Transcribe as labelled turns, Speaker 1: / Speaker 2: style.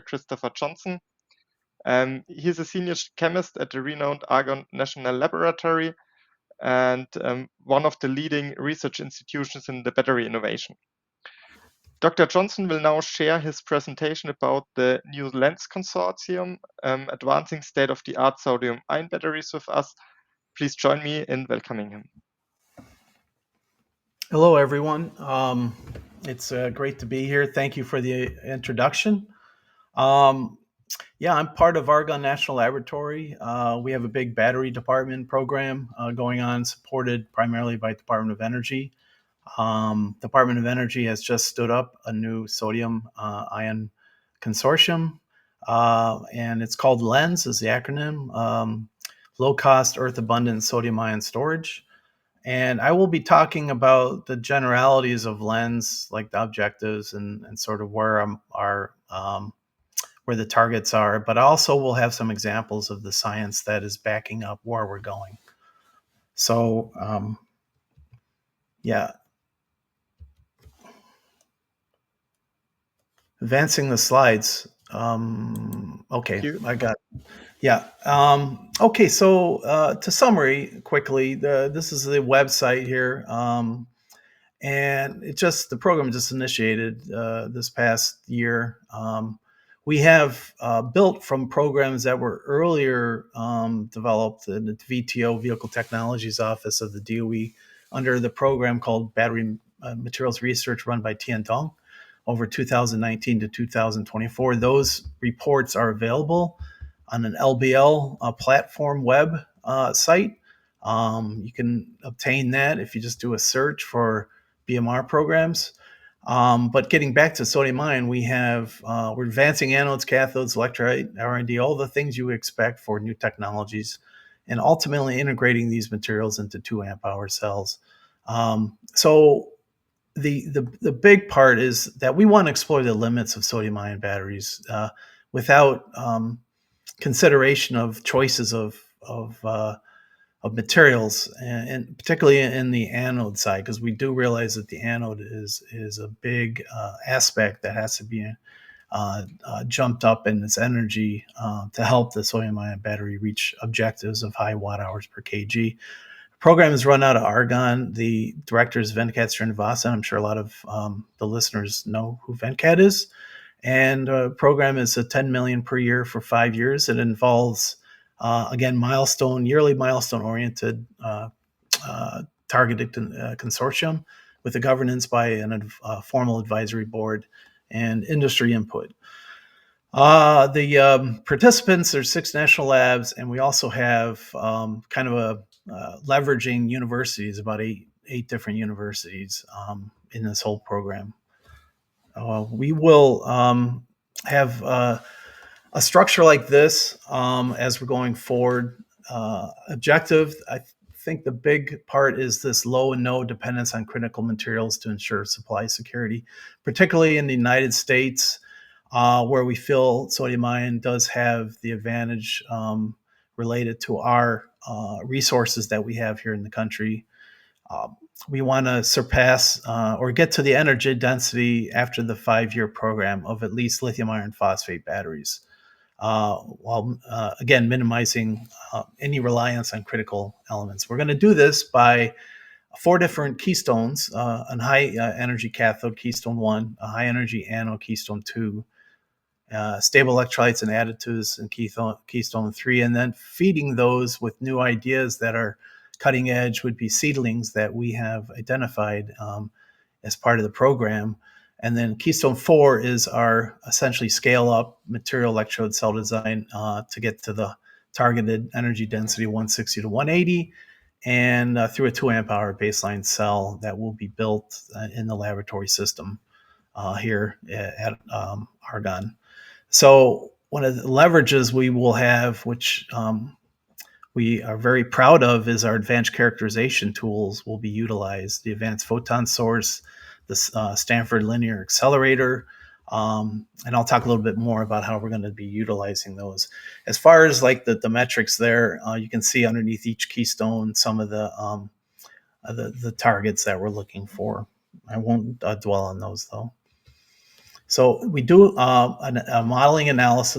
Speaker 1: Christopher Johnson. He's a senior chemist at the renowned Argonne National Laboratory and one of the leading research institutions in the battery innovation. Dr. Johnson will now share his presentation about the new LENS Consortium, advancing state-of-the-art sodium-ion batteries with us. Please join me in welcoming him.
Speaker 2: Hello, everyone. It's great to be here. Thank you for the introduction. Yeah, I'm part of Argonne National Laboratory. We have a big battery department program going on, supported primarily by Department of Energy. Department of Energy has just stood up a new sodium ion consortium, and it's called LENS, is the acronym, Low Cost Earth Abundant Sodium Ion Storage. And I will be talking about the generalities of LENS, like the objectives and sort of where where the targets are, but also we'll have some examples of the science that is backing up where we're going. So, yeah. Advancing the slides. Okay, I got it. Yeah. Okay, so to summary quickly, this is the website here. And the program just initiated this past year. We have built from programs that were earlier developed in the VTO, Vehicle Technologies Office of the DOE, under the program called Battery Materials Research, run by Tian Tong, over 2019 to 2024. Those reports are available on an LBL platform web site. You can obtain that if you just do a search for BMR programs. But getting back to sodium ion, we're advancing anodes, cathodes, electrolyte, R&D, all the things you would expect for new technologies, and ultimately integrating these materials into 2 amp hour cells. So the big part is that we want to explore the limits of sodium ion batteries without consideration of choices of materials, and particularly in the anode side, because we do realize that the anode is a big aspect that has to be jumped up in its energy to help the sodium ion battery reach objectives of high watt hours per kg. The program is run out of Argonne. The director is Venkat Srinivasan. I'm sure a lot of the listeners know who Venkat is. And the program is $10 million per year for 5 years. It involves again, yearly milestone-oriented targeted consortium with a governance by a formal advisory board and industry input. The participants, there's 6 national labs, and we also have kind of leveraging universities, about eight different universities in this whole program. We will have a structure like this as we're going forward. Objective, I think the big part is this low and no dependence on critical materials to ensure supply security, particularly in the United States, where we feel sodium ion does have the advantage related to our resources that we have here in the country. We want to surpass or get to the energy density after the 5-year program of at least lithium iron phosphate batteries, while again minimizing any reliance on critical elements. We're going to do this by 4 different keystones: a high energy cathode, keystone 1, a high energy anode, keystone 2, stable electrolytes and additives in keystone 3, and then feeding those with new ideas that are cutting edge would be seedlings that we have identified as part of the program. And then keystone 4 is our essentially scale up material electrode cell design to get to the targeted energy density 160 to 180, and through a 2 amp hour baseline cell that will be built in the laboratory system here at Argonne. So one of the leverages we will have, which we are very proud of, is our advanced characterization tools will be utilized. The Advanced Photon Source, the Stanford Linear Accelerator, and I'll talk a little bit more about how we're going to be utilizing those. As far as like the metrics there, you can see underneath each keystone some of the targets that we're looking for. I won't dwell on those though. So we do a modeling analysis